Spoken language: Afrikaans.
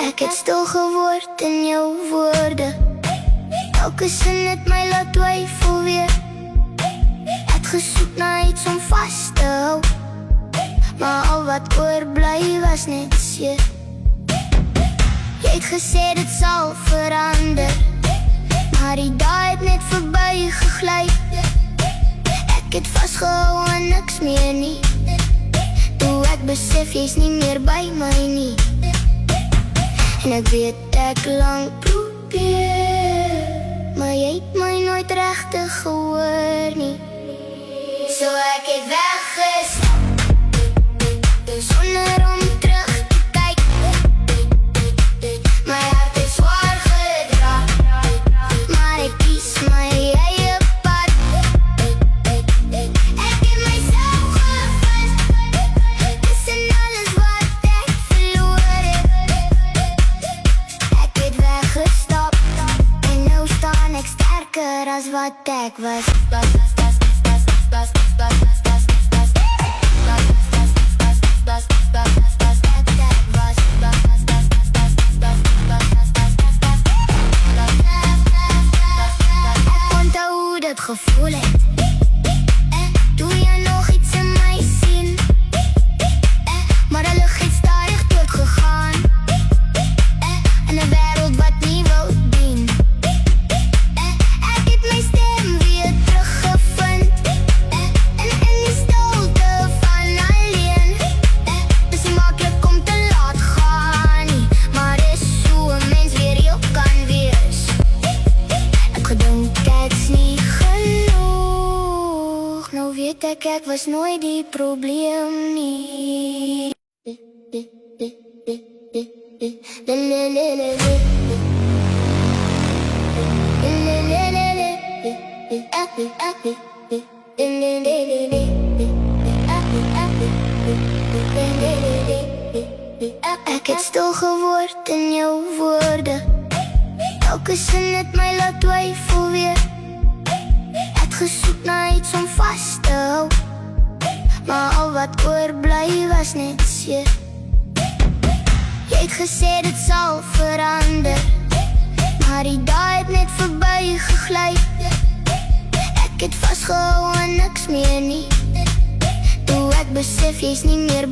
Ek het stil geword in jou woorde. Elke sin het my laat twyfel weer. Het gesoek na iets om vast te hou, maar al wat oorbly was net seer. Jy het gesê dit sal verander, maar die dae het net verby gegly. Ek het vasgehou aan niks meer nie, toe ek besef jy's nie meer by my nie. En ek weet ek lang probeer, maar jy het my nooit regtig gehoor nie. So ek het weggestap, sonder om terug te kyk. My hart het zwaar gedra, maar ek kies my eie pad. Ek het myself gevind tussen alles wat ek verloor het. Ek het weggestap en nou staan ek sterker as wat ek was. Het gevoel het, doe jy nog iets in my sien? Maar hulle het stadig doodgegaan in 'n wêreld wat nie wou dien. Ek het my stem weer teruggevind in die stilte van alleen. Dis nie maklik om te laat gaan nie, maar dis hoe 'n mens weer heel kan wees. Ek gedink ek's nie nou weet ek was nooit die probleem nie. Ek het stil geword in jou woorde. Elke sin het my laat twyfel weer. Gesoek na iets om vast te hou, maar al wat oorbly was net seer. Jy het gesê dit sal verander, maar die dae het net verby gegly. Ek het vasgehou aan niks meer nie, toe ek besef jy's nie meer